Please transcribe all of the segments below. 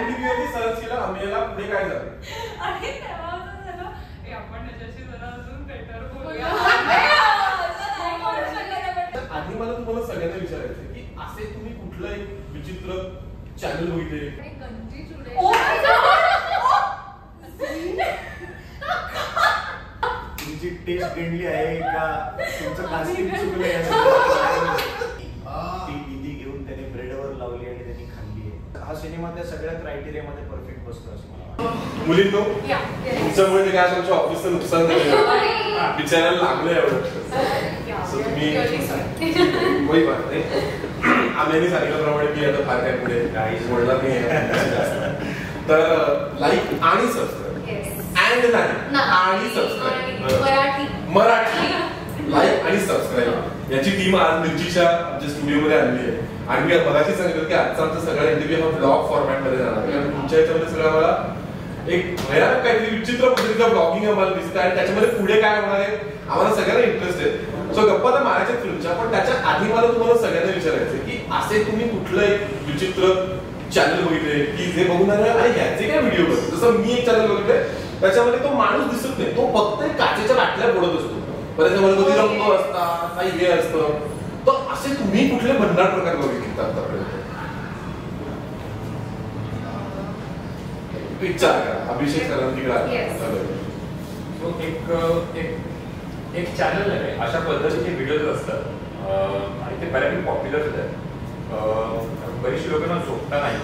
IMDb वरती search केलं अमेयाला पुढे काय झालं आणि तेव्हा असं झालं आपण त्याच्याशी जरा अजून बेटर बोलूया. आधी मला तुम्हाला सगळ्यांना विचारायचं की असे तुम्ही कुठलं एक विचित्र चॅनल बघितले तुमची टेस्ट गणली आहे का तुमचं कास्टिंग चुकलंय ती विधी घेऊन त्याने ब्रेडवर लावली आणि त्यांनी खाल्ली आहे. हा सिनेमा त्या सगळ्या क्रायटेरिया मध्ये परफेक्ट बसतो असं मला वाटतं. मुलींनो तुमच्यामुळे काय तुमच्या ऑफिसचं नुकसान झालं बिचारायला लागलं एवढं तुम्ही वही बात नाही आम्ही सांगितल्याप्रमाणे मी आता फार काय पुढे काहीच बोलणार नाही तर लाईक आणि सबस्क्राईब अँड आणि सबस्क्राईब मराठी लाईक आणि सबस्क्राईब याची टीम आज मिरचीच्या आमच्या स्टुडिओमध्ये आणली आहे आणि मी मगाशी सांगितलं की आजचा आमचा सगळा इंटरव्ह्यू हा ब्लॉग फॉर्मॅट मध्ये जाणार कारण तुमच्या याच्यामध्ये सगळं मला एक भयानक काहीतरी विचित्र पद्धतीचं ब्लॉगिंग आम्हाला दिसतं आणि त्याच्यामध्ये पुढे काय होणार आहे आम्हाला सगळ्यांना इंटरेस्ट आहे. सो गप्पा तर मारायच्या फिल्मच्या पण त्याच्या आधी मला तुम्हाला सगळ्यांना विचारायचं की असे तुम्ही कुठलं एक विचित्र चॅनल बघितले की जे बघून आणि ह्याचे काय व्हिडिओ बघतो. जसं मी एक चॅनल बघितलंय त्याच्यामध्ये तो माणूस दिसत नाही तो फक्त काचेच्या बाटल्या फोडत असतो परत त्यामध्ये कधी रंग असतात काही हे असतं. तर असे तुम्ही कुठले भन्नाट प्रकार बघितले आतापर्यंत विचार करा. अभिषेक एक चॅनल आहे अशा पद्धतीचे व्हिडिओज असतात आणि ते बऱ्यापैकी पॉप्युलर होतात. बरीचशी लोकांना झोपता नाही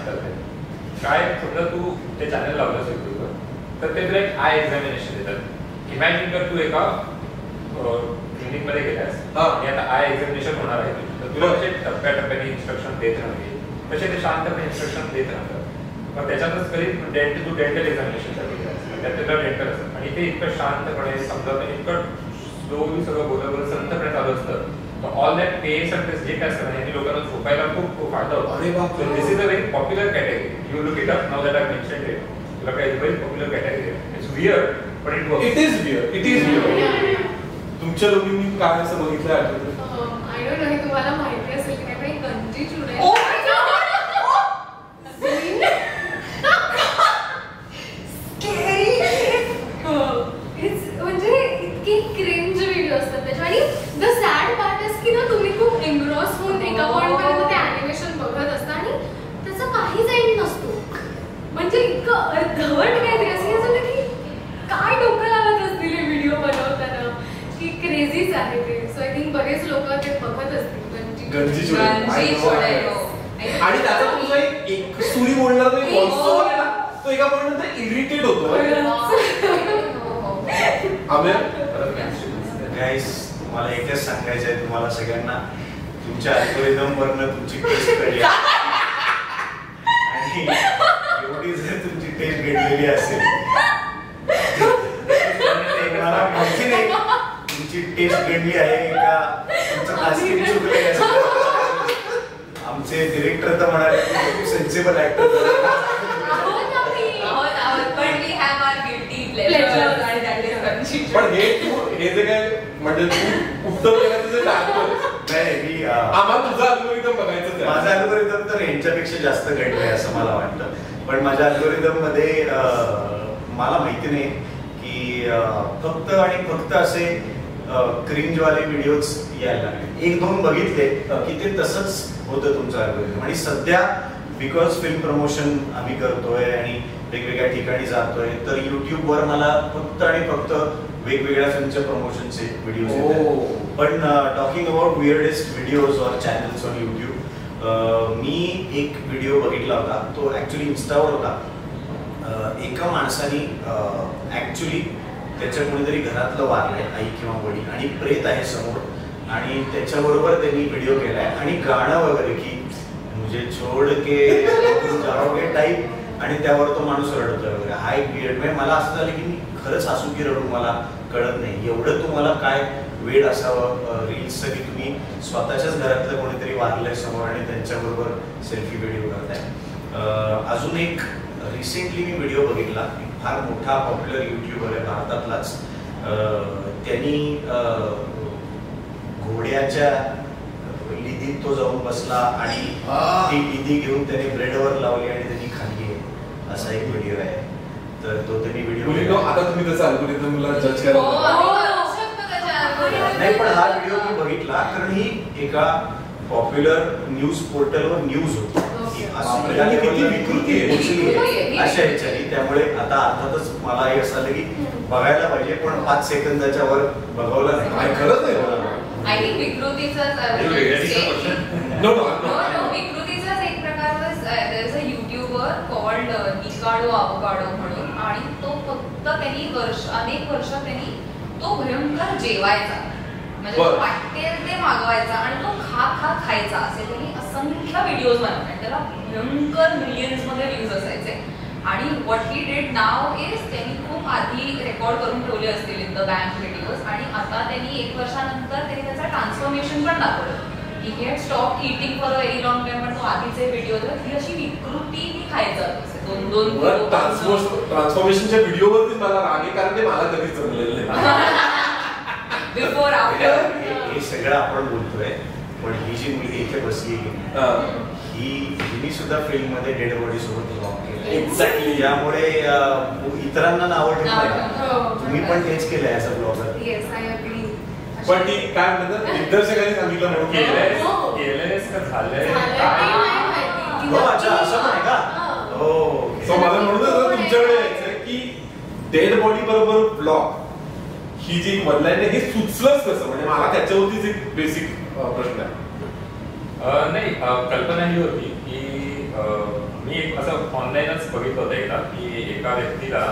काय समजा तू ते चॅनल लावलंस युट्यूबवर तर ते तुला एक आय एक्झामिनेशन देतात. इमॅजिन कर तू एका क्लिनिक मध्ये गेलास आणि आता आय एक्झामिनेशन होणार आहे तर तुला कसे टप्प्याटप्प्याने इन्स्ट्रक्शन देत राहते तसे ते शांतपणे इन्स्ट्रक्शन देत राहतात. मग त्याच्यातच कधी तू डेंटल एक्झामिनेशनसाठी त्यात तुला डेंटल असतं आणि ते इतकं शांतपणे समजावतं इतकं स्लोली सगळं बोलत संतपणे चालू असतं. ऑल दॅट पेस अँड जे काय असतं यांनी लोकांना झोपायला खूप फायदा होतो. This is a very popular category. You look it up now that I mentioned it. तुला काही very popular category. It's weird but it works. It is weird. तुमच्या लोकांनी काय असं बघितलं आय डोंट नो हे तुम्हाला माहिती असेल की नाही गंजी चुडे म्हणजे इतके क्रिंज व्हिडिओ असतात त्याच्या आणि द सॅड पार्ट इज की ना तुम्ही खूप एन्ग्रॉस होऊन एका पॉइंट पर्यंत ते अॅनिमेशन बघत असता आणि त्याचा काहीच एंड नसतो. म्हणजे इतकं अर्धवट काहीतरी असं झालं की काय डोकं लावत असतील हे व्हिडिओ बनवताना की क्रेझीच आहे ते. सो आय थिंक बरेच लोक ते बघत असतील गंजी चुडे आणि त्याचा तुझा एक सुरी बोलणार नाही तो एका पॉइंट इरिटेट होतो. गाईस मला एकच सांगायचं आहे तुम्हाला सगळ्यांना तुमच्या अल्गोरिदम वरनं तुमची टेस्ट कळली आणि एवढी जर तुमची टेस्ट घडलेली असेल मला माहिती नाही तुमची टेस्ट घडली आहे का तुमचं कास्टिंग चुकलंय. आमचे डिरेक्टर तर म्हणाले खूप सेन्सिबल ऍक्टर पण हे जे काय म्हणजे तू उत्तम केलं तुझं नाही मी आम्हाला तुझा अल्गोरिदम बघायचं. माझा अल्गोरिदम तर यांच्यापेक्षा जास्त घडलंय असं मला वाटतं. पण माझ्या अल्गोरिदम मध्ये मला माहिती नाही की फक्त आणि फक्त असे क्रिंजवाले व्हिडिओज यायला लागले. एक दोन बघितले की ते तसंच होतं तुमचं अल्गोरिदम. आणि सध्या बिकॉज फिल्म प्रमोशन आम्ही करतोय आणि वेगवेगळ्या ठिकाणी जातोय तर युट्यूबवर मला फक्त आणि फक्त वेगवेगळ्या फिल्मच्या प्रमोशनचे व्हिडिओज येतात. पण talking about weirdest videos or channels on YouTube मी एक व्हिडिओ बघितला होता तो ऍक्च्युली इन्स्टावर होता. एका माणसाने ऍक्च्युली त्याच्या कोणीतरी घरातलं वारलंय आई किंवा वडील आणि प्रेत आहे समोर आणि त्याच्याबरोबर त्यांनी व्हिडिओ केलाय आणि गाणं वगैरे की मुझे छोड के जाओगे टाईप आणि त्यावर तो माणूस रडतोय वगैरे. हा एक वियर्ड म्हणजे मला असं झालं की मी खरंच हसू की रडू मला कळत नाही. एवढं तुम्हाला काय वेळ असावं रील्स की तुम्ही स्वतःच्याच घरातलं कोणीतरी वारलंय समोर आणि त्यांच्याबरोबर सेल्फी व्हिडिओ करताय. अजून एक रिसेंटली मी व्हिडिओ बघितला फार मोठा पॉप्युलर युट्यूबर आहे भारतातलाच. त्यांनी घोड्याच्या लिदीत तो जाऊन बसला आणि ती लिदी घेऊन त्याने ब्रेडवर लावली आणि त्यांनी खाल्ली आहे. असा एक व्हिडिओ आहे. तर तो तुम्ही व्हिडिओ आता तुम्ही त्याचा अल्गोरिदमला जज करा. नाही, पण हा व्हिडिओ मी बघितला कारण ही एका पॉप्युलर न्यूज पोर्टलवर न्यूज होती. किती विकृती अशा ह्याच्यानी. त्यामुळे आता अर्थातच मलाही असं आलं की बघायला पाहिजे, पण 5 सेकंदाच्या वर बघवलं नाही. खरंच नाही. आय थिंक विकृतीचाच एक प्रकारचा युट्यूबर कॉल्ड निकाडो अवकाडो म्हणून, आणि तो फक्त त्यांनी अनेक वर्ष त्यांनी तो भयंकर जेवायचा, म्हणजे वाटेल ते मागवायचा आणि तो खायचा. असे त्यांनी असंख्य व्हिडिओज बनवले, त्याला भयंकर मिलियन्स मध्ये व्ह्यूज असायचे. आणि what he did now is त्यांनी खूप आधी रेकॉर्ड करून ठेवले असतील इन द बँक व्हिडिओज, आणि आता त्यांनी 1 वर्षानंतर त्यांनी त्याचा ट्रान्सफॉर्मेशन पण दाखवलं. He had stop eating for a very long time, पण तो आधीचे व्हिडिओ ही अशी विकृती खायचं 2-2 ट्रान्सफॉर्मेशनच्या व्हिडिओवरती मला राग आहे, कारण ते मला कधीच जमलेलं नाही. बिफोर आफ्टर हे सगळं आपण बोलतोय, पण ही जी मुलगी इथे बसली ही सुद्धा फिल्म मध्ये डेड बॉडी सोबत ब्लॉग केलं. एक्झॅक्टली. त्यामुळे इतरांना नाव ठेवलं. तुम्ही पण तेच केलंय as a blogger. Yes, I agree. पण ती काय म्हणतात दिग्दर्शकांनी सांगितलं म्हणून केलंयस का झालंय काय? अच्छा, असं पण आहे का? हो. सो मला म्हणून तुमच्याकडे यायचंय की डेड बॉडी बरोबर ब्लॉग ही जी बनलाय हे सुचलंच कसं, म्हणजे मला त्याच्यावरतीच एक बेसिक प्रश्न आहे. नाही, कल्पना ही होती की मी एक असं ऑनलाईनच बघितलं होतं एकदा की एका व्यक्तीला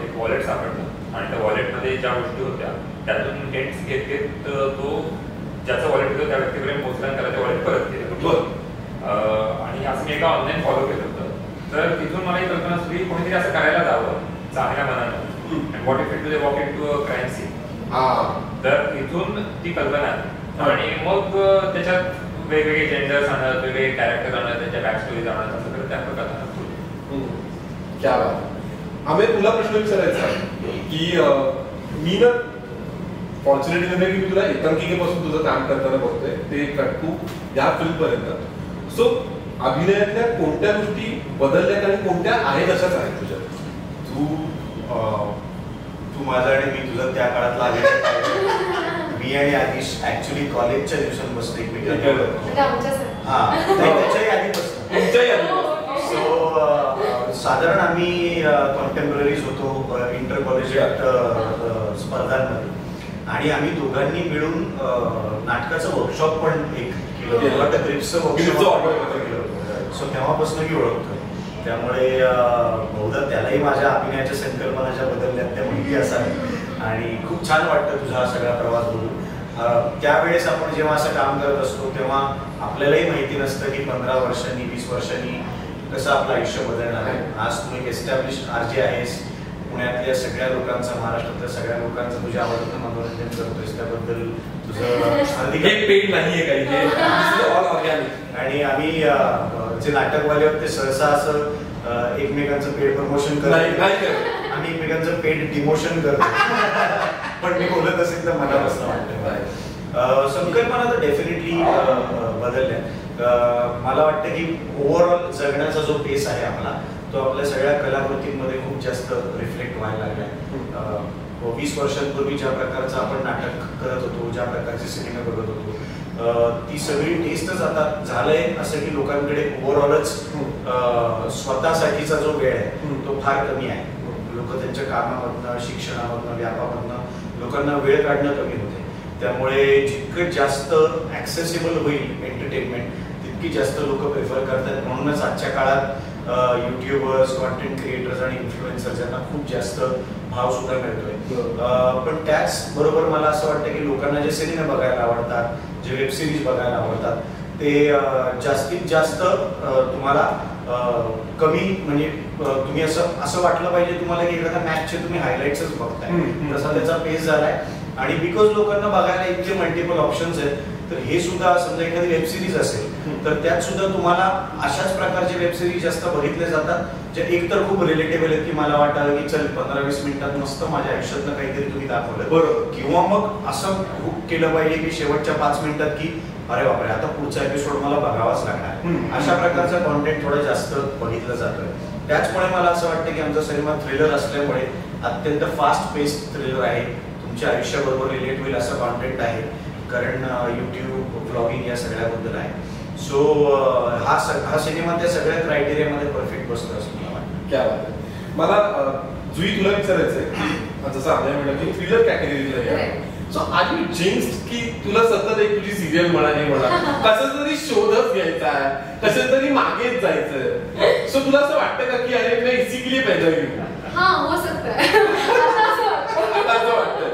एक वॉलेट सापडलं आणि त्या वॉलेटमध्ये ज्या गोष्टी होत्या त्यातून हिंट्स घेत तो ज्याचं वॉलेट होतं त्या व्यक्तीपर्यंत पोहोचला आणि त्याला ते वॉलेट परत केलं. आणि असं मी एका ऑनलाईन फॉलो केलं होतं. तर तिथून मला ही कल्पना सुचली कोणीतरी असं करायला जावं चांगल्या मनानं. What if it walk in to a crime scene. तर तिथून ती कल्पना आली आणि मग त्याच्यात वेगवेगळे जेंडर्स आणत, वेगवेगळे कॅरेक्टर आणत, त्यांच्या बॅक स्टोरीज आणत, असं करत त्या प्रकारात. क्या बात. आम्ही तुला प्रश्न विचारायचा की मी ना फॉर्च्युनेटली नाही की मी तुला एकांकिकेपासून तुझं काम करताना बघतोय ते तू या फिल्म पर्यंत. सो अभिनयातल्या कोणत्या गोष्टी बदलल्यात आणि कोणत्या आहेत अशाच आहेत तुझ्या? तू माझा आणि मी तुझं त्या काळात लागेल. मी आणि आदिश ऍक्च्युली कॉलेजच्या दिवसांपासून एकमेकांना त्याच्याही आधीपासून. सो साधारण आम्ही कॉन्टेम्पररीज होतो इंटर कॉलेजिएट स्पर्धांमध्ये, आणि आम्ही दोघांनी मिळून नाटकाचं वर्कशॉप पण एक केलं, ग्रिप्सचं वर्कशॉप केलं होतं. सो तेव्हापासून मी ओळखतो. त्यामुळे बहुधा त्यालाही माझ्या अभिनयाच्या संकल्पनाच्या बदलल्यात त्या माहिती असावी, आणि खूप छान वाटतं तुझा हा सगळा प्रवास बघून. त्यावेळेस आपण जेव्हा असं काम करत असतो तेव्हा आपल्यालाही माहिती नसतं की 15 वर्षांनी 20 वर्षांनी कसं आपलं आयुष्य बदलणार आहे. आज तू एक एस्टॅब्लिश्ड आरजे आहेस, पुण्यातल्या सगळ्या लोकांचं, महाराष्ट्रातल्या सगळ्या लोकांचं तुझ्या आवडतं मनोरंजन करतोयस, त्याबद्दल तुझं हार्दिक पेड नाहीये काही, ऑल ऑर्गॅनिक. आणि आम्ही जे नाटकवाले होते सहसा असं एकमेकांचं पेड प्रमोशन करत, आम्ही एकमेकांचं पेड डिमोशन करतो. पण मी बोलत असेल तर मनापासून वाटतं. संकल्पना तर डेफिनेटली बदलल्या. मला वाटतं की ओव्हरऑल जगण्याचा जो पेस आहे आपला तो आपल्या सगळ्या कलाकृतींमध्ये खूप जास्त रिफ्लेक्ट व्हायला लागलाय. 20 वर्षांपूर्वी ज्या प्रकारचं आपण नाटक करत होतो, ज्या प्रकारचे सिनेमे बघत होतो, ती सगळी टेस्टच आता झालंय असं की लोकांकडे ओव्हरऑलच स्वतःसाठीचा जो वेळ आहे तो फार कमी आहे. लोक त्यांच्या कामामधनं, शिक्षणामधनं, व्यापामधनं लोकांना वेळ काढणं कमी होते. त्यामुळे जितकं जास्त ऍक्सेसिबल होईल एंटरटेनमेंट तितकी जास्त लोक प्रेफर करतात. म्हणूनच आजच्या काळात युट्यूबर्स, कॉन्टेंट क्रिएटर्स आणि इन्फ्लुएन्सर्स यांना खूप जास्त भाव सुद्धा मिळतोय. पण त्याच बरोबर मला असं वाटतं की लोकांना जे सिनेमे बघायला आवडतात, जे वेब सिरीज बघायला आवडतात, ते जास्तीत जास्त तुम्हाला कमी, म्हणजे तुम्ही असं वाटलं पाहिजे तुम्हाला की एखाद्या मॅचचे तुम्ही हायलाइट्सच बघताय, तसा त्याचा पेस झालाय. आणि बिकॉज लोकांना बघायला इतके मल्टिपल ऑप्शन्स आहेत, तर हे सुद्धा समजा एखादी वेब सिरीज असेल तर त्यात सुद्धा तुम्हाला अशाच प्रकारचे वेब सिरीज जास्त बघितले जातात, जे एकतर खूप रिलेटेबल आहेत की मला वाटतं की चल 15-20 मिनिटात मस्त माझ्या आयुष्यातलं काहीतरी तुम्ही दाखवलं, बरोबर, किंवा मग असं केलं पाहिजे की शेवटच्या 5 मिनिटात की अरे बापरे आता पुढचा एपिसोड मला बघावाच लागणार, अशा प्रकारचं कॉन्टेंट थोडं जास्त बघितलं जातं. त्याचमुळे मला असं वाटतं की आमचा सिनेमा थ्रिलर असल्यामुळे अत्यंत फास्ट पेस्ड थ्रिलर आहे, तुमच्या आयुष्याबरोबर रिलेट होईल असं कॉन्टेंट आहे, कारण युट्यूब ब्लॉगिंग या सगळ्याबद्दल आहे. सो हा सिनेमा त्या सगळ्या क्रायटेरियामध्ये परफेक्ट बसतो असं मला वाटतं. क्या बात आहे. मला जुई तुला विचारायचंय, जसं आम्ही म्हटलं की थ्रिलर कॅटेगरीला आहे, सो आर यू जिंक्स्ड की तुला सतत एक तुझी सिरियल म्हणा हे म्हणा कसं तरी शोधच घ्यायचा आहे, कसं तरी मागेच जायचंय, सो तुला असं वाटतं का की अरे मैं इसी के लिए पैदा घेऊ? हाँ हो सकता है आता असं वाटतं.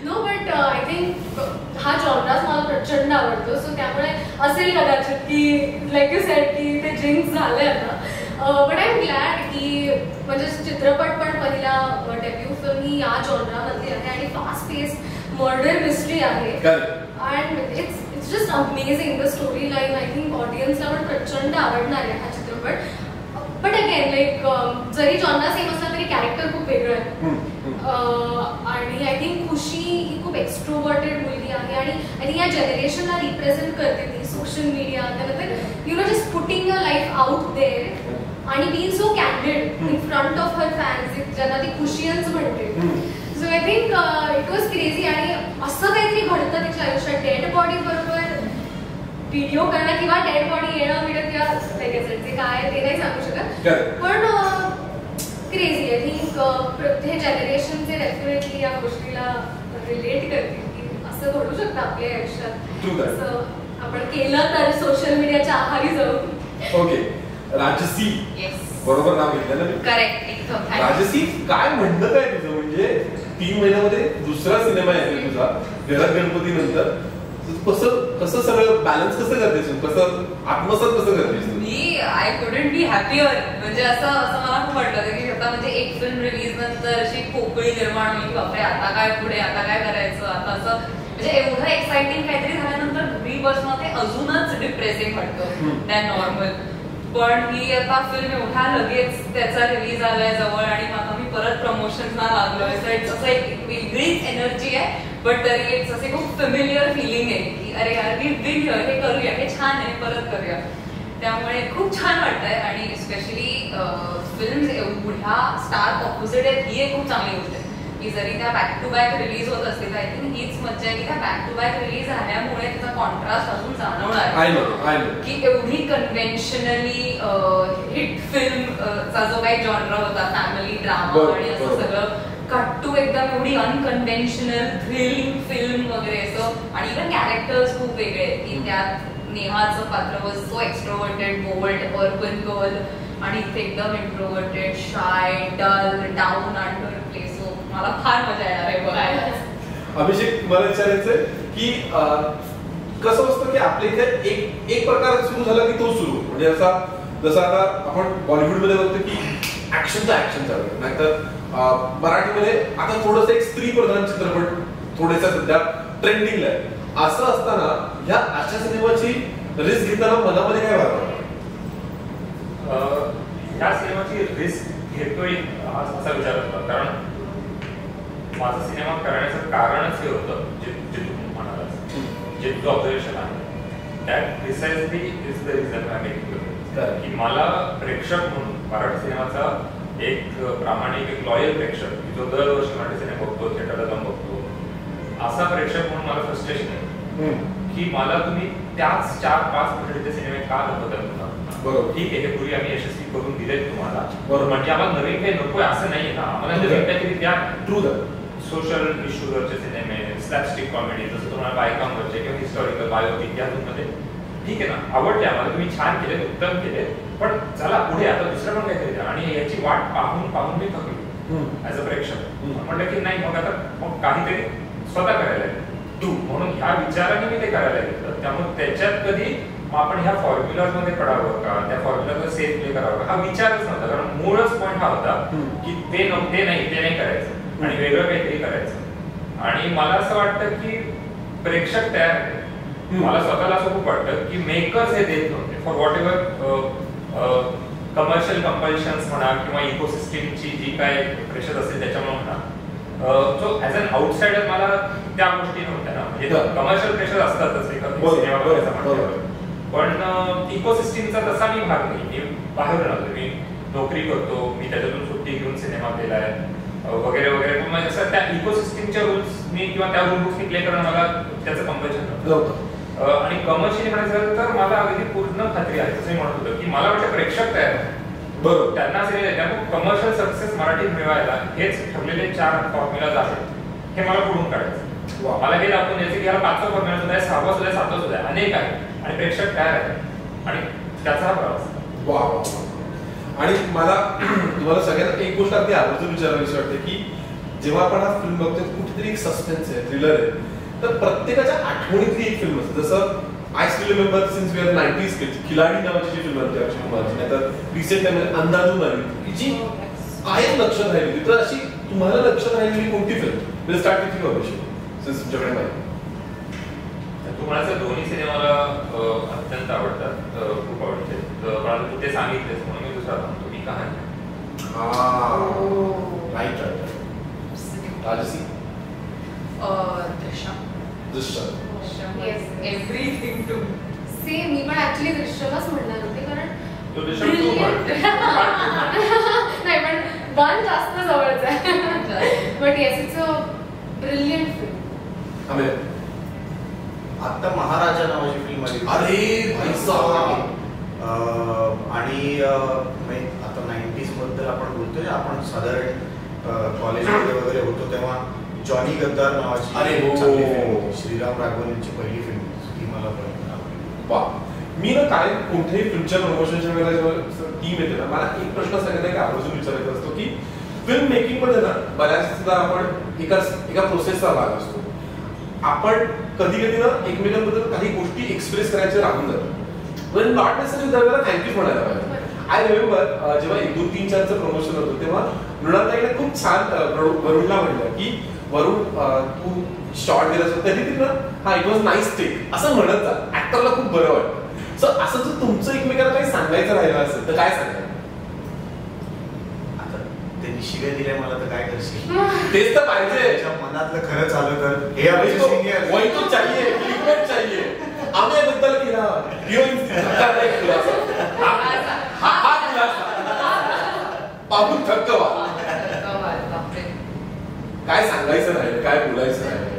नो बट आय थिंक हा जॉनराच मला प्रचंड आवडतो, सो त्यामुळे असेल कदाचित की लाईक यू सेड की ते जिंक्स झालंय आता. बट आय एम ग्लॅड की म्हणजे चित्रपट पण पहिला डेब्यू फिल्म ही या जॉनरामधली आहे आणि फास्ट पेस्ड मर्डर मिस्ट्री आहे and it's just amazing the story line. I think ऑडियन्सला पण प्रचंड आवडणार आहे हा चित्रपट. बट अगेन लाईक जरी जॉनरा सेम असला तरी कॅरेक्टर खूप वेगळं आहे आणि आय थिंक खुशी ही खूप एक्स्ट्रोवर्टेड मुलगी आहे आणि आय थिंक या जनरेशनला रिप्रेझेंट करते ती. सोशल मीडिया त्यानंतर you know just putting your life out there आणि being so candid in front of her fans ज्यांना ती खुशियन्स म्हणते. So I think it was crazy आणि असं काहीतरी घडतं तिच्या आयुष्यात डेड बॉडी बरोबर व्हिडिओ करणं किंवा डेड बॉडी येणं मिळत किंवा ते काय ते नाही सांगू शकत, पण क्रेझी. आय थिंक हे जनरेशनचे डेफिनेटली या गोष्टीला रिलेट करतील की असं घडू शकतं आपल्या आयुष्यात, असं आपण केलं तर सोशल मीडियाच्या आहारी जाऊ. ओके, राजसी बरोबर नाव घेतलं ना? करेक्ट, एकदम. राजसी काय म्हणणं काय तुझं? म्हणजे 3 महिन्यामध्ये दुसरा सिनेमा आहे तुझा घरात गणपती नंतर, कसं सगळं बॅलन्स कसं करतेस, कसं आत्मसात कसं करतेस? मी आय कुडंट बी हॅपियर. म्हणजे असं मला खूप वाटलं की आता म्हणजे एक फिल्म रिलीज नंतर अशी पोकळी निर्माण होईल, बापरे आता काय पुढे, आता काय करायचं, आता असं म्हणजे एवढं एक्साइटिंग काहीतरी झाल्यानंतर घरी बसणं ते अजूनच डिप्रेसिंग वाटतं दॅन नॉर्मल. पण ही आता फिल्म एवढा लगेच त्याचा रिलीज आलाय जवळ आणि आता मी परत प्रमोशनला लागलोय, सो इट्स असं एक वेगळीच एनर्जी आहे. बट तरी इट्स असे खूप फेमिलियर फिलिंग आहे की अरे यार वी बिन हिअर, हे करूया, हे छान आहे, परत करूया. त्यामुळे खूप छान वाटतंय आणि स्पेशली फिल्म्स एवढ्या स्टार ऑपोजिट आहेत ही एक खूप चांगली गोष्ट आहे की जरी त्या बॅक टू बॅक रिलीज होत असतील, आय थिंक हीच मज्जा आहे की त्या बॅक टू बॅक रिलीज झाल्यामुळे त्याचा कॉन्ट्रास्ट अजून जाणवणार आहे की एवढी कन्व्हेन्शनली हिट फिल्मचा जो काही जॉनरा होता फॅमिली ड्रामा आणि असं सगळं कट टू एकदम एवढी अनकन्व्हेन्शनल थ्रिलिंग फिल्म वगैरे असं. आणि इव्हन कॅरेक्टर्स खूप वेगळे आहेत की त्यात नेहाचं पात्र was so extroverted, bold, urban girl आणि इथे एकदम introverted, shy, dull, down under place. मला फार मजा येणार आहे बघायला. अभिषेक, मला विचारायचंय की कसं असतं की आपल्या इथे एक प्रकार सुरू झाला की तो सुरू, म्हणजे जसं आता आपण बॉलिवूडमध्ये बघतो की ऍक्शनचा ऍक्शन चालू आहे, नाहीतर मराठीमध्ये आता थोडंसं एक स्त्री प्रधान चित्रपट थोडेसा सध्या ट्रेंडिंगला आहे. असं असताना ह्या अशा सिनेमाची रिस्क घेताना मनामध्ये काय वाटतं? ह्या सिनेमाची रिस्क घेतोय असा विचार होता, कारण माझा सिनेमा करण्याचं कारणच हे होतं जे तू म्हणालास, जे तुझं ऑब्झर्वेशन आहे that precisely is the reason I making, की मला प्रेक्षक म्हणून मराठी सिनेमाचा एक प्रामाणिक, एक लॉयल प्रेक्षक जो दरवर्षी मराठी सिनेमा बघतो, थिएटरला जाऊन बघतो, असा प्रेक्षक म्हणून मला फ्रस्ट्रेशन आहे की मला तुम्ही त्याच 4-5 पद्धतीचे सिनेमे का दाखवतात तुम्हाला? बरोबर, ठीक आहे, हे पूर्वी आम्ही यशस्वी करून दिलेत तुम्हाला, बरोबर, म्हणजे आम्हाला नवीन काही नकोय असं नाहीये ना, आम्हाला नवीन काहीतरी द्या. ट्रू द सोशल इश्यूवरचे सिनेमे, स्लॅपस्टिक कॉमेडी, जसं तुम्हाला बायकांवरचे किंवा हिस्टॉरिकल बायोपिक यामध्ये ठीक आहे ना, आवडते आम्हाला, तुम्ही छान केले, उत्तम केले, पण चला पुढे आता दुसरं पण काहीतरी द्या. आणि याची वाट पाहून मी थकलो ऍज अ प्रेक्षक. म्हटलं की नाही, मग आता काहीतरी स्वतः करायला तू, म्हणून ह्या विचाराने मी ते करायला घेतलं. त्यामुळे त्याच्यात कधी आपण ह्या फॉर्म्युलाज मध्ये पडावं का, त्या फॉर्म्युलाचा सेफ प्ले करावं का, हा विचारच नव्हता. कारण मूळच पॉईंट हा होता की ते नाही करायचं आणि वेगळं काहीतरी करायचं. आणि मला असं वाटतं की प्रेक्षक तयार आहे. मला स्वतःला असं खूप वाटतं की मेकर्स हे देत नव्हते for what ever commercial compulsions म्हणा किंवा इकोसिस्टीमची जी काय प्रेशर असेल त्याच्यामुळे म्हणा, सो ऍज अन आउटसाइडर मला त्या गोष्टी नव्हत्या ना, म्हणजे कमर्शियल प्रेशर असतातच सिनेमा बघायचा म्हटल्यावर, पण इकोसिस्टीमचा तसा मी भाग नाही. मी बाहेर राहतो, मी नोकरी करतो, मी त्याच्यातून सुट्टी घेऊन सिनेमा केलाय वगैरे वगैरे, पण म्हणजे असं त्या इकोसिस्टीमच्या रूल्सनी किंवा त्या रूल्सनी प्ले करणं मला त्याचं कंपल्शन नव्हतं. आणि कमर्शियली म्हणायचं तर मला अगदी पूर्ण खात्री आहे, जसं मी म्हणत होतो की मला वाटतं प्रेक्षक तयार आहे, बरोबर, त्यांना सिनेमा कमर्शियल सक्सेस मराठीत मिळवायला हेच ठरलेले 4 फॉर्म्युलाज आहेत, हे मला पुढून काढायचं. मला हे दाखवून द्यायचं की ह्याला 5वा फॉर्म्युला सुद्धा आहे, 6वा सुद्धा आहे, 7वा सुद्धा आहे, अनेक आहे आणि प्रेक्षक तयार आहे आणि त्याचा हा प्रवास. वा. आणि मला तुम्हाला सगळ्यांना एक गोष्ट अगदी आवर्जून विचारावीशी वाटते की जेव्हा आपण हा फिल्म बघतो कुठेतरी एक सस्पेन्स आहे, थ्रिलर आहे, तर प्रत्येकाच्या आठवणीतली एक फिल्म असते. जसं I still remember since we are 90s kids, Khiladi नावाची जी फिल्म होती अक्षय कुमारची, नाहीतर रिसेंट टाइममध्ये अंदाजून आली जी कायम लक्षात राहिली. तर अशी तुम्हाला लक्षात राहिलेली कोणती film? Will start with you Abhishek, since तुमच्याकडे माहिती. तुम्हाला दोन्ही सिनेमाला अत्यंत आवडतात, खूप आवडते, मला तू ते सांगितलेस म्हणून मी दुसरा सांगतो की कहाणी. Right right. राजसी दृश्यम. Everything to same. मी पण ऍक्च्युली दृश्यमच म्हणणार होते, कारण नाही पण 1 जास्त जवळच आहे, but yes it's a brilliant film. आता महाराजा नावाची फिल्म आली. अरे आणि आता 90s बद्दल आपण बोलतोय, आपण साधारण कॉलेजमध्ये वगैरे होतो तेव्हा जॉनी गद्दार नावाची चांगली फिल्म, श्रीराम राघवन यांची पहिली फिल्म, ती मला वा. मी ना काय कोणत्याही फिल्मच्या प्रमोशनच्या वेळेला जेव्हा टीम येते ना, मला एक प्रश्न सगळ्यांना एक आवर्जून विचारायचा असतो की फिल्म मेकिंग मध्ये ना बऱ्याचदा आपण एका प्रोसेसचा भाग असतो. आपण कधी कधी ना एकमेकांबद्दल काही गोष्टी एक्सप्रेस करायचे राहून जातो, पण नॉट नेसेसरी त्यावेळेला थँक्यू म्हणायला पाहिजे. आय रिमेंबर जेव्हा 1, 2, 3, 4चं प्रमोशन होतं तेव्हा मृणालताईने खूप छान वरुणला म्हणलं की वरुण तू शॉर्ट दिला असतो तरी ना हा इट वॉज नाईस टेक असं म्हणत जा, ऍक्टरला खूप बरं वाटतं. सो असं जर तुमचं एकमेकांना काही सांगायचं राहिलं असेल तर काय सांगाल? आता त्यांनी शिव्या दिल्या मला तर काय करशील, तेच तर पाहिजे. त्याच्या मनातलं खरं चालू तर हे आमचे सिनियर वही तो चाहिए, क्लिकबेट चाहिए. आम्ही बद्दल केला हिरोईन हा पाहून थक्क व्हा. काय सांगायचं राहिलं, काय बोलायचं राहिलं?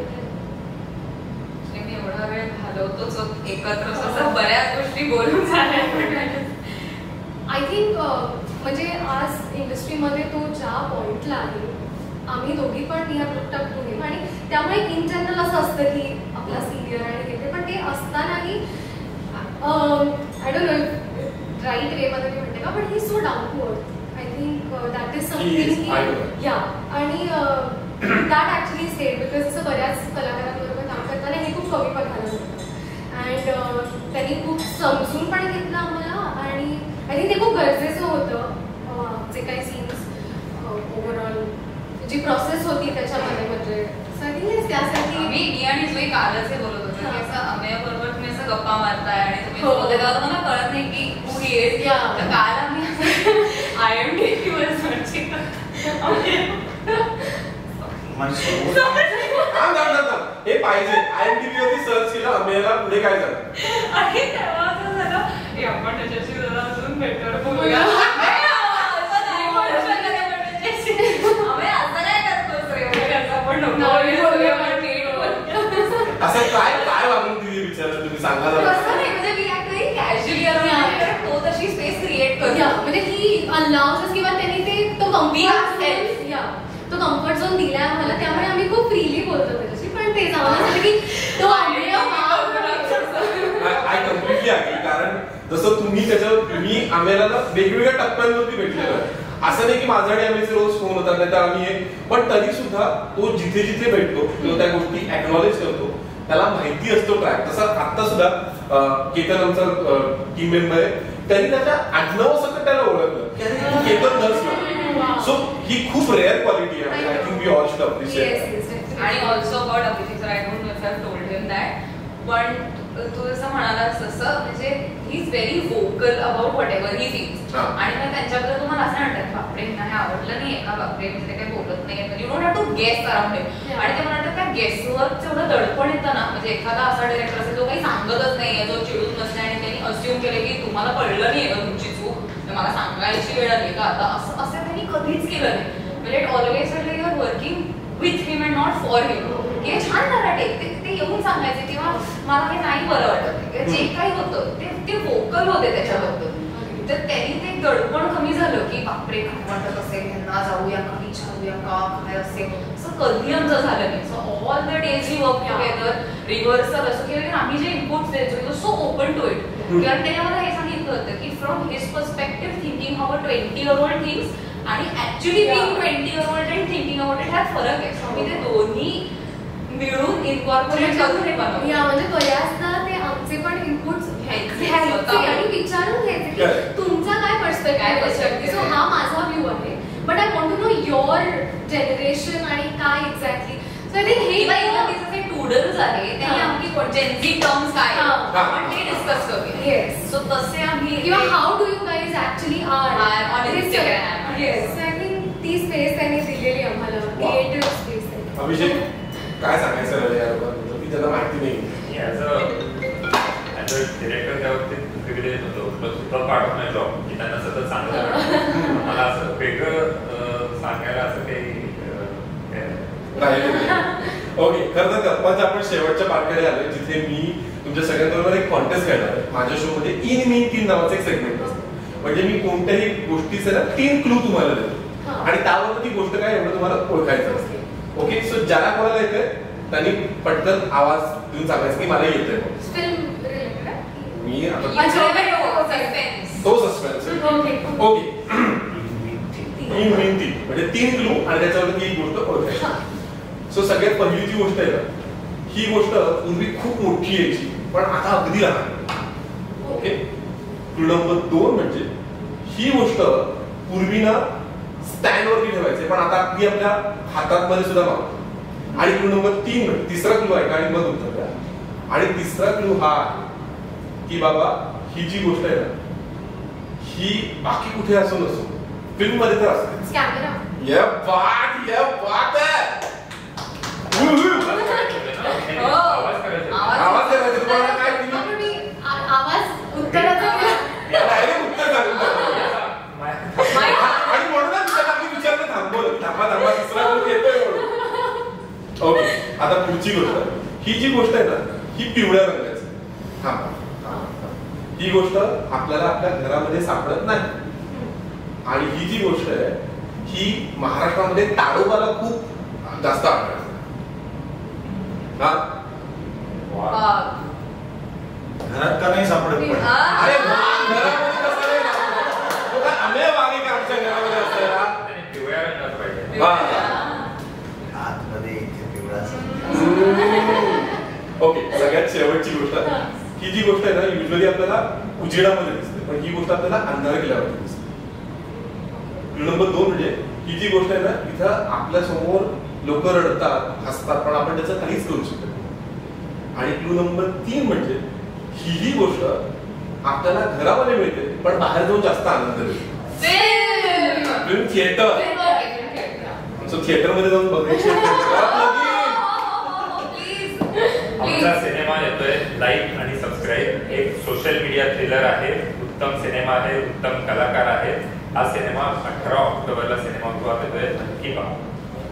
मी एवढा वेळ घालवतोच एकत्र, असं बऱ्याच गोष्टी बोलून झाल्या. आय थिंक म्हणजे आज इंडस्ट्रीमध्ये तो ज्या पॉइंटला आहे, आम्ही दोघी पण we have looked up to him, आणि त्यामुळे इन जनरल असं असतं की आपला सिनियर आणि हे, पण ते असतानाही I don't know right way मध्ये मी म्हणते का, पण he so down to earth. I think that is something yeah. आणि दॅट ऍक्च्युली स्टेड बिकॉज असं बऱ्याच कलाकारांबरोबर काम करताना हे खूप कमी पडणार होतं, अँड त्यांनी खूप समजून पण घेतलं आम्हाला, आणि आय थिंक ते खूप गरजेचं होतं. जे काही सीन्स ओव्हरऑल जी प्रोसेस होती त्याच्यामध्ये, म्हणजे त्यासाठी मी आणि जुई कालच हे बोलत होतो की असं अमेय बरोबर तुम्ही असं गप्पा मारताय आणि तुम्ही बोलताय तेव्हा मला कळत नाही की हू ही इज. तर काल आम्ही IMDb वर सर्च केलं, हे पाहिजे IMDb वरती सर्च केलं अमेयला पुढे काय झालं, आणि तेव्हा असं झालं आपण त्याच्याशी जरा अजून बेटर बोलूया. असं काय काय वागणूक दिली विचारलं तुम्ही सांगा. म्हणजे मी ऍक्च्युअली कॅज्युअली तो तशी स्पेस क्रिएट करतो, म्हणजे ही अलाउज किंवा त्यांनी ते तो कम्फर्ट झोन दिलाय आम्हाला, त्यामुळे आम्ही खूप फ्रीली बोलतो त्याच्याशी. पण ते जाणवलं की तो आय कम्प्लिटली अग्री. कारण जसं तुम्ही आम्हाला वेगवेगळ्या टप्प्यांवरती भेटलेलं आहे. असं नाही की माझा आणि आम्ही रोज फोन होतात नाही तर आम्ही पण तरी सुद्धा तो जिथे जिथे भेटतो किंवा त्या गोष्टी ऍक्नॉलेज करतो, त्याला माहिती असतो ट्रॅक. तसं आता सुद्धा केतन आमचा टीम मेंबर आहे, त्यांनी त्याच्या आडनावासकट त्याला ओळखलं की अरे केतन दर्शना. सो ही खूप रेअर क्वालिटी आहे. I think we all should appreciate. आणि also about Abhishek sir, I don't know if I told him that, पण तू जसं म्हणालास तसं म्हणजे he is very vocal about whatever he feels आणि मग त्यांच्याबद्दल तुम्हाला असं म्हणतात बापरे हे आवडलं नाही का बापरे म्हणजे ते काही बोलत नाही you don't have to guess around him आणि ते मला वाटतं त्या गेसवर्कचं एवढं दडपण येतं ना म्हणजे एखादा असा डायरेक्टर असेल जो काही सांगतच नाही जो चिडून नसते आणि त्यांनी अस्युम केलं की तुम्हाला कळलं नाही का तुमची चूक मला सांगायची वेळ आली का आता असं त्यांनी कधीच केलं नाही म्हणजे इट ऑलवेज वाटलं you are working with him and not for him हे छान नराटे ते येऊन सांगायचे किंवा मला हे नाही बरं वाटत जे काही होतं ते वोकल होते त्याच्याबद्दल तर त्यांनी ते दडपण कमी झालं की बापरे काय वाटत असेल यांना जाऊया का विचारूया का काय असेल असं कधी आमचं झालं नाही so all the days we work together reversal असं केलं आम्ही जे इनपुट्स द्यायचो सो ओपन टू इट कारण त्याने मला हे सांगितलं होतं की from his perspective thinking how a 20-year-old things आणि actually being 20-year-old and thinking about it ह्यात फरक आहे सो मी ते दोन्ही मिळून इन्कॉर्पोरेट करून हे बनवलं या म्हणजे बऱ्याचदा ते आमचे पण इनपुट्स घ्यायचे आणि विचारून घ्यायचे की तुमचा काय पर्स्पेक्टिव्ह आहे सो हा माझा व्ह्यू आहे but I want to know your generation आणि काय एक्झॅक्टली सो आय थिंक हे तिचे टूडल्स आहे त्यांनी आमची जेनझी टर्म्स काय आपण ते डिस्कस करूया येस सो तसे आम्ही किंवा how do you guys actually are on Instagram yes I think ती स्पेस त्यांनी दिलेली आम्हाला क्रिएटिव्ह स्पेस अभिषेक काय सांगायचं राहिलं या लोकांना की त्यांना माहिती नाही ॲज अ डिरेक्टर त्या बाबतीत प्रिव्हिलेज होतो प्लस सुद्धा पार्ट ऑफ माय जॉब की त्यांना सतत सांगायला मला असं वेगळं सांगायला असं काही ओके खरं तर गप्पाच्या आपण शेवटच्या पार्टकडे आलोय जिथे मी तुमच्या सगळ्यांबरोबर एक कॉन्टेस्ट खेळणार आहे माझ्या शो मध्ये इन मीन 3 नावाचं एक सेगमेंट असतं म्हणजे मी कोणत्याही गोष्टीचे ना 3 क्लू तुम्हाला देतो आणि त्यावर ती गोष्ट काय एवढं तुम्हाला ओळखायचं असते ओके सो ज्याला कोणाला येतंय त्यांनी पटकन आवाज देऊन सांगायचं की मला येतंय फिल्म रिलेटेड मी आता तो सस्पेन्स ओके इन मीन 3 म्हणजे 3 क्लू आणि त्याच्यावरती एक गोष्ट ओळखायची सो सगळ्यात पहिली जी गोष्ट आहे ना ही गोष्ट पूर्वी खूप मोठी यायची पण आता अगदी लहान ओके क्लू नंबर 2 म्हणजे ही गोष्ट पूर्वी ना स्टँड वरती ठेवायचे पण आता अगदी आपल्या हातात मध्ये सुद्धा मागतो आणि क्लू नंबर 3 तिसरा क्लू आहे आणि मग उत्तर द्या आणि तिसरा क्लू हा की बाबा ही जी गोष्ट आहे ना ही बाकी कुठे असो नसो फिल्म मध्ये तर असते कॅमेरा ये बात है आवाज करायचा आवाज करायचा तुम्हाला काय दिली आवाज उत्तराचा डायरेक्ट उत्तर घालून आणि म्हणूनच विचारणं थांबा तिसरा क्लू येतोय ओके आता पुढची गोष्ट ही जी गोष्ट आहे ना ही पिवळ्या रंगाची थांबा ही गोष्ट आपल्याला आपल्या घरामध्ये सापडत नाही आणि ही जी गोष्ट आहे ही महाराष्ट्रामध्ये ताडोबाला खूप जास्त आढळते घरात का नाही सापडत पण अरे घरामध्ये कसं नाही आम्ही वागे का आमच्या घरामध्ये असतं पिवळ्या रंगाचं पाहिजे आतमध्ये इथे पिवळा ओके सगळ्यात शेवटची गोष्ट ही जी गोष्ट आहे ना युजली आपल्याला उजेडामध्ये दिसते पण ही गोष्ट आपल्याला अंधार केल्यावरती दिसते क्लू नंबर 2 म्हणजे ही जी गोष्ट आहे ना इथं आपल्या समोर लोक रडतात हसतात पण आपण त्याचं काहीच करू शकत नाही आणि क्लू नंबर 3 म्हणजे ही गोष्ट आपल्याला घरामध्ये मिळते पण बाहेर जाऊन जास्त आनंद मिळतो थिएटर सो थिएटर मध्ये जाऊन बघायची आमचा सिनेमा येतोय लाईक आणि सबस्क्राईब एक सोशल मीडिया थ्रिलर आहे उत्तम सिनेमा आहे उत्तम कलाकार आहे हा सिनेमा 18 ऑक्टोबरला सिनेमागृहात येतोय नक्की पहा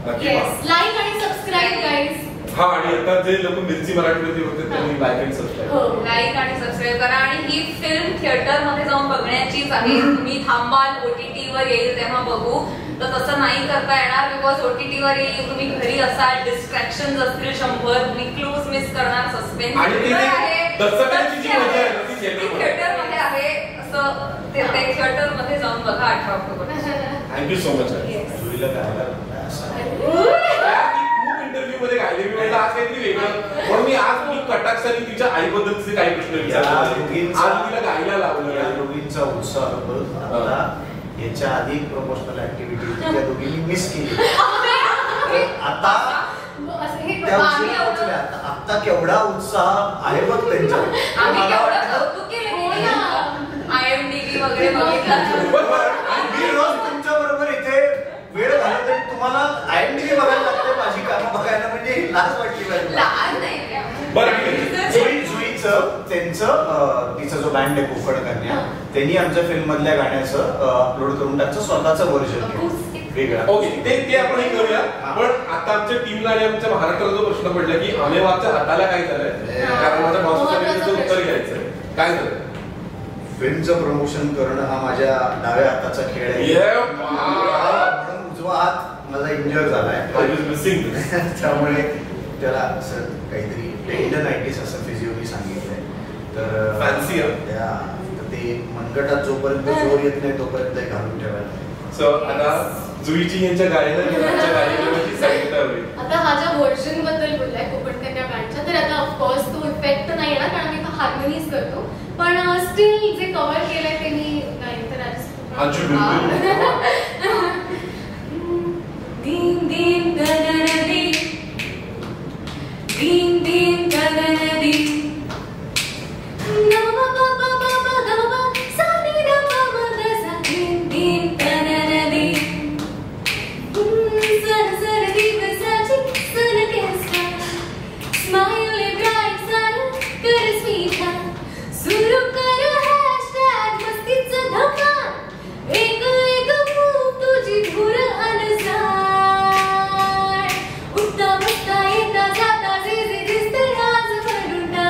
लाईक आणि सबस्क्राईब गाईज हा आणि आता जे लोक मिरची मराठीमध्ये होते त्यांनी लाईक आणि सबस्क्राईब लाईक आणि सबस्क्राईब करा आणि ही फिल्म थिएटर मध्ये जाऊन बघण्याचीच आहे तुम्ही थांबाल OTT वर येईल तेव्हा बघू तर तसं नाही करता येणार बिकॉज OTT वर येईल तुम्ही घरी असाल डिस्ट्रॅक्शन असतील 100 तुम्ही क्लूज मिस करणार सस्पेन्स थिएटर मध्ये आहे असं ते थिएटर मध्ये जाऊन बघा 18 ऑक्टोबर थँक्यू सो मच जुईला गायला खूप इंटरव्ह्यू मध्ये गायले मी म्हटलं आज काहीतरी वेगळं म्हणून मी आज मी कटाक्षाने तिच्या आईबद्दलचे काही प्रश्न विचारले आज तिला गायला लावलं या दोघींचा उत्साह बघ याच्या आधी प्रमोशनल ऍक्टिव्हिटी त्या दोघींनी मिस केली आता त्या आता केवढा उत्साह आहे बघ त्यांच्या. आम्ही केवढं कौतुक केलं IMDb वगैरे बघितलं. मी रोज तुमच्या बरोबर इथे वेळ घालवते, तुम्हाला IMDb बघायला लागते माझी कामं बघायला, म्हणजे लाज वाटली पाहिजे. लाज नाही जुईचं त्यांचं तिचा जो बँड आहे कोकण कन्या, त्यांनी आमच्या फिल्म मधल्या गाण्याचं अपलोड करून त्यांचं स्वतःचं व्हर्जन वेगळं. ओके, ते आपण हे करूया. पण आता आमच्या टीमला आणि आमच्या महाराष्ट्राला जो प्रश्न पडला की अमेवाच्या हाताला काय झालंय, कारण माझ्या मावशीचं उत्तर घ्यायचंय. काय झालं? फिल्मचं प्रमोशन करणं हा माझ्या डाव्या हाताचा खेळ आहे, म्हणून उजवा हात माझा इंजर झालाय. त्यामुळे त्याला असं काहीतरी टेंडनायटिस असं फिजिओनी सांगितलंय. तर फॅन्सी ते मनगटात जोपर्यंत जोर येत नाही तोपर्यंत घालून ठेवायला. सो आता जुईची यांच्या गाडीला सांगितलं. आता हा ज्या व्हर्जन बद्दल बोललाय कोकण कन्या बँडच्या, तर आता ऑफकोर्स तो इफेक्ट नाही येणार कारण आम्ही हार्मोनीज करतो, पण स्टील जे कव्हर केलंय ते मी नाही तर दिन दिन गगनदी दिन दिन गगनदी नमः बाबा बाबा गबा सानी नमः मदसा दिन दिन गगनदी सन सन दिवसाची सन केसा स्माइल ब्राइट सन कर स्मिता सुरू कर हॅशटॅग मस्तीचं धमाल एक एक मूव तुझी धूर अनुसार उठता बसता येता जाता जे जे दिसते आज भरुंडा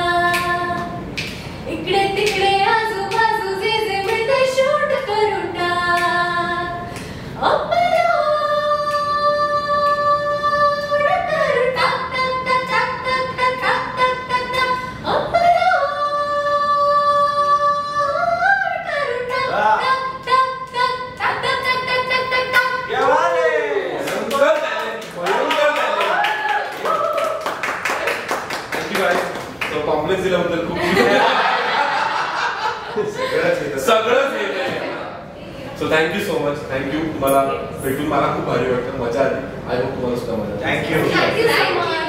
इकडे तिकडे आजूबाजू जे जे मिळते शूट करून टाक अपलोड करून टाक टाक टाक टाक टाक टाक टाक टाक टाक अपलोड करून टाक टाक टाक टाक टाक टाक टाक टाक टाक टाक टाक. कॉम्प्लेक्स दिल्याबद्दल खूप सगळंच so thank you so much. Thank you. तुम्हाला भेटून मला खूप भारी वाटतं, मजा आली. आय होप तुम्हाला सुद्धा मजा. Thank you. Thank you so much.